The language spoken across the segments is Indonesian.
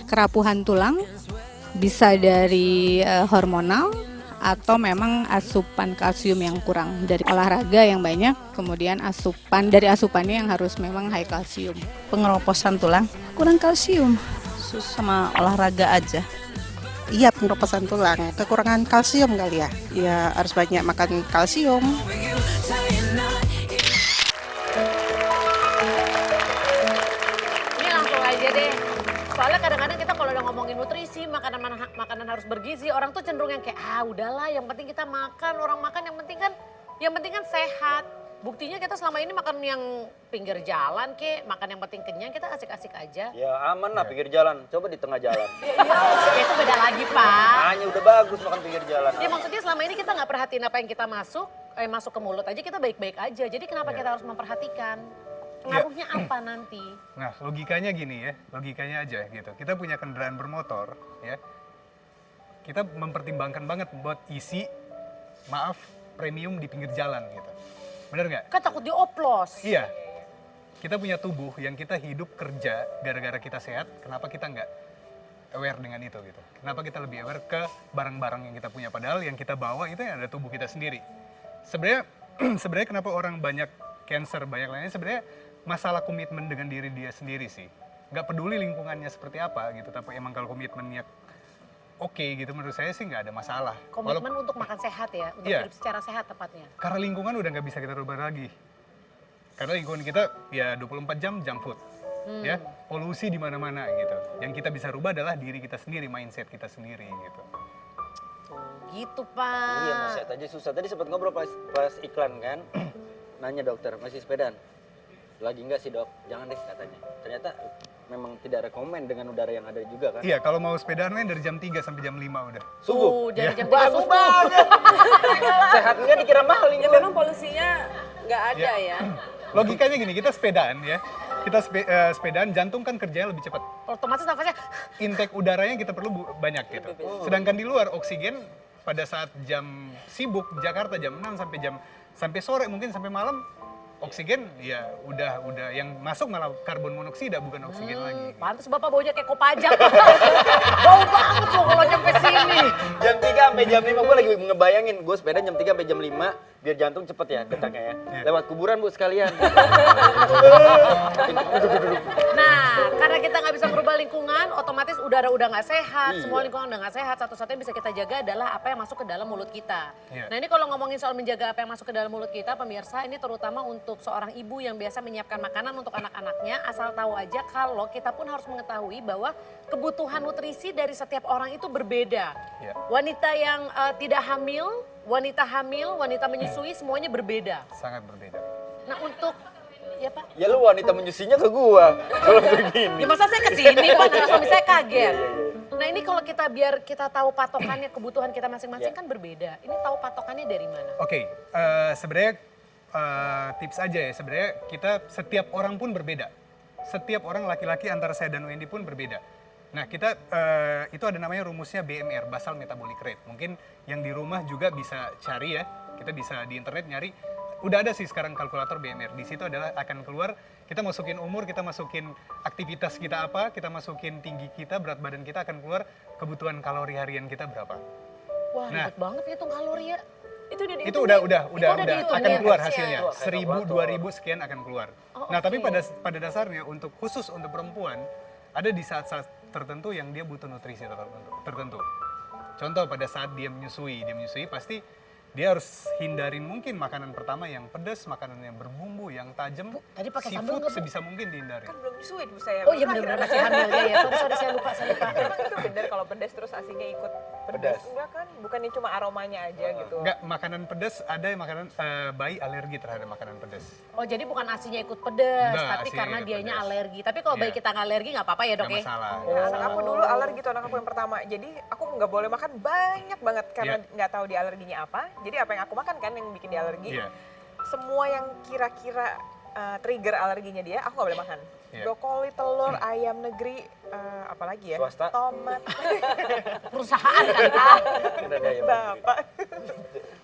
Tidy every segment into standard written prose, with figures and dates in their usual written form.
Kerapuhan tulang bisa dari hormonal atau memang asupan kalsium yang kurang dari olahraga yang banyak, kemudian asupannya yang harus memang high kalsium. Pengeroposan tulang, kurang kalsium, sama olahraga aja. Iya, pengeroposan tulang, kekurangan kalsium kali ya. Ya harus banyak makan kalsium. Ini langsung aja deh. Soalnya kadang-kadang kita kalau udah ngomongin nutrisi, makanan harus bergizi, orang tuh cenderung yang kayak udahlah yang penting kita makan, orang makan yang penting kan sehat. Buktinya kita selama ini makan yang pinggir jalan makan yang penting kenyang, kita asik-asik aja. Ya aman lah pinggir jalan, coba di tengah jalan. Ya itu beda lagi, Pak. Hanya udah bagus makan pinggir jalan. Ya maksudnya selama ini kita nggak perhatiin apa yang kita masuk ke mulut aja kita baik-baik aja. Jadi kenapa kita harus memperhatikan? Pengaruhnya apa nanti? Nah, logikanya gini ya, logikanya aja gitu. Kita punya kendaraan bermotor, ya. Kita mempertimbangkan banget buat isi, premium di pinggir jalan gitu. Bener nggak? Kan takut dioplos. Iya. Kita punya tubuh yang kita hidup kerja gara-gara kita sehat, kenapa kita nggak aware dengan itu gitu. Kenapa kita lebih aware ke barang-barang yang kita punya, padahal yang kita bawa itu yang ada tubuh kita sendiri. Sebenarnya kenapa orang banyak cancer, banyak lainnya sebenarnya masalah komitmen dengan diri dia sendiri sih. Nggak peduli lingkungannya seperti apa gitu, tapi emang kalau komitmennya oke gitu, menurut saya sih nggak ada masalah. Komitmen untuk makan sehat ya, untuk Iya. hidup secara sehat tepatnya. Karena lingkungan udah nggak bisa kita rubah lagi. Karena lingkungan kita ya 24 jam junk food. Ya, polusi di mana-mana gitu. Yang kita bisa rubah adalah diri kita sendiri, mindset kita sendiri gitu. Gitu, Pak. Iya mas, saya tadi susah. Tadi sempat ngobrol pas iklan kan. Nanya dokter, masih sepedaan? Lagi enggak sih dok? Jangan deh katanya. Ternyata memang tidak rekomen dengan udara yang ada juga kan. Iya, kalau mau sepedaan main dari jam 3 sampai jam 5 udah. Subuh? Dari jam 3 Bagus subuh. banget. Sehat enggak dikira mahal Ya lingkungan. memang polusinya nggak ada ya. Logikanya gini, kita sepedaan ya. Kita sepedaan, jantung kan kerjanya lebih cepat. Otomatis nafasnya Intake udaranya kita perlu banyak gitu. Sedangkan di luar oksigen pada saat jam sibuk Jakarta jam 6 sampai sore mungkin sampai malam, oksigen ya udah yang masuk malah karbon monoksida bukan oksigen lagi. pantas Bapak baunya kayak Kopajang. Bau banget loh kalau nyampe sini. Jam 3 sampai jam 5 gue lagi ngebayangin. Gue sepeda jam 3 sampai jam 5 biar jantung cepet ya detaknya ya. Lewat kuburan bu sekalian. Nah, karena kita nggak bisa merubah lingkungan, otomatis udara udah nggak sehat, Iya. semua lingkungan udah nggak sehat. Satu-satunya bisa kita jaga adalah apa yang masuk ke dalam mulut kita. Iya. Nah ini kalau ngomongin soal menjaga apa yang masuk ke dalam mulut kita, pemirsa, ini terutama untuk seorang ibu yang biasa menyiapkan makanan untuk anak-anaknya, asal tahu aja kalau kita pun harus mengetahui bahwa kebutuhan nutrisi dari setiap orang itu berbeda. Iya. Wanita yang tidak hamil, wanita menyusui, semuanya berbeda. Sangat berbeda. Nah untuk, ya Pak? Ya lu wanita menyusinya ke gua. Kalau begini. Ya masa saya kesini Pak, karena suami saya kaget. Nah ini kalau biar kita tahu patokannya, kebutuhan kita masing-masing kan berbeda. Ini tahu patokannya dari mana? Oke, sebenarnya tips aja ya, sebenarnya setiap orang pun berbeda. Setiap orang laki-laki antara saya dan Wendy pun berbeda. Nah kita, itu ada namanya rumusnya BMR, Basal Metabolic Rate. Mungkin yang di rumah juga bisa cari ya, kita bisa di internet nyari. Udah ada sih sekarang kalkulator BMR, di situ adalah akan keluar, kita masukin umur, kita masukin aktivitas kita apa, kita masukin tinggi kita, berat badan kita, akan keluar kebutuhan kalori harian kita berapa. Wah Nah. ribet banget ngitung kalori ya. Itu udah Itu udah dihitungin. akan keluar Siap. hasilnya. 1.000, 2.000 sekian akan keluar. Oh, Nah, tapi oke. pada dasarnya khusus untuk perempuan ada di saat-saat tertentu yang dia butuh nutrisi tertentu. Contoh pada saat dia menyusui pasti dia harus hindarin mungkin makanan pertama yang pedas, makanan yang berbumbu, yang tajam. tadi pakai sambal Seafood nggak, Bu? sebisa mungkin dihindari. Kan belum nyusuin bu saya. Oh iya benar-benar masih hamil ya. Sorry saya lupa. Emang itu benar kalau pedas terus asinya ikut pedas? Pedas. Enggak kan? Bukannya cuma aromanya aja gitu. Enggak, makanan pedas ada yang makanan bayi alergi terhadap makanan pedas. Oh jadi bukan asinya ikut pedas, Enggak, tapi asinya karena ikut dianya pedas. alergi. Tapi kalau bayi Iya. kita nggak alergi nggak apa-apa ya dok Enggak ya? masalah. Nah, anak aku dulu alergi tuh, anak aku yang pertama. Jadi aku nggak boleh makan banyak banget karena nggak tahu dia alerginya apa. Jadi apa yang aku makan kan yang bikin dia alergi. Iya. Semua yang kira-kira trigger alerginya dia, aku nggak boleh makan. Iya. Brokoli, telur, ayam negeri, apalagi ya? Swasta? Tomat. Perusahaan kan Pak? Udah ada ya, Bapak.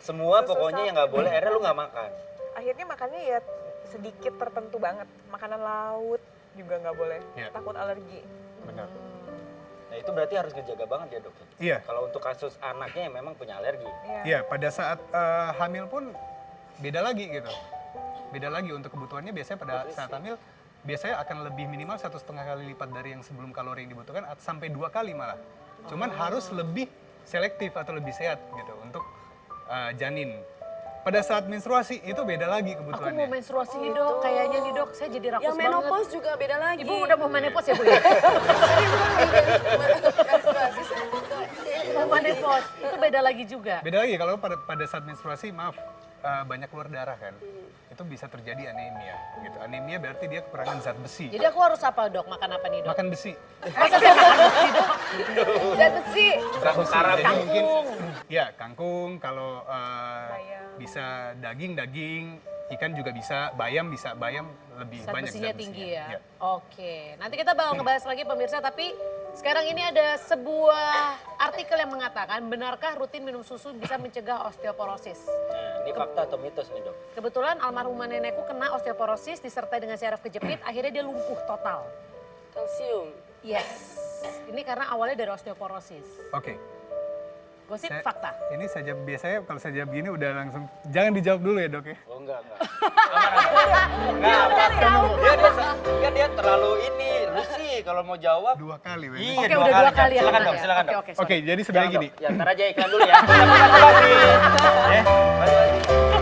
semua Susu pokoknya yang nggak boleh, akhirnya lu nggak makan. Akhirnya makannya ya sedikit tertentu banget. Makanan laut juga nggak boleh. Iya. Takut alergi. Benar. Nah itu berarti harus dijaga banget ya dok. Iya. Kalau untuk kasus anaknya yang memang punya alergi. Iya, pada saat hamil pun beda lagi gitu. Beda lagi untuk kebutuhannya biasanya pada saat hamil biasanya akan lebih minimal 1,5 kali lipat dari yang sebelum kalori yang dibutuhkan sampai 2 kali malah. Cuman harus lebih selektif atau lebih sehat gitu untuk janin. Pada saat menstruasi itu beda lagi Aku mau kebutuhannya. menstruasi nih dok, kayaknya nih dok, saya jadi rakus Yang banget. menopause juga beda lagi. Ibu udah mau menopause ya Bu ya? Mau menopause, itu beda lagi juga. Beda lagi kalau pada saat menstruasi maaf banyak keluar darah kan. Itu bisa terjadi anemia gitu. Anemia berarti dia kekurangan zat besi. Jadi aku harus apa dok? Makan apa nih dok? Makan besi. Masa saya makan besi dok? Zat besi. Zat besi. Jadi mungkin Kangkung. ya kangkung kalau bisa daging, ikan juga bisa, bayam lebih Zat banyak besinya zat tinggi besinya. ya? Oke, nanti kita bakal ngebahas lagi pemirsa, tapi sekarang ini ada sebuah artikel yang mengatakan, benarkah rutin minum susu bisa mencegah osteoporosis? Nah ini fakta atau mitos nih dok? Kebetulan almarhumah nenekku kena osteoporosis disertai dengan syaraf kejepit, akhirnya dia lumpuh total. Kalsium. Yes, ini karena awalnya dari osteoporosis. Oke. Gosip Saya- fakta. Ini saja biasanya kalau saya jawab gini udah langsung jangan dijawab dulu ya dok ya. Oh enggak. Dia terlalu ini, lu sih kalau mau jawab. 2 kali. Wes. Iya, Oke, dua udah kali. 2 kali ya. Silakan kena dok, ya? silakan dok. Oke, sorry. Oke, jadi sebenarnya gini. Ya ntar aja iklan dulu ya. Terima kasih. Balik lagi.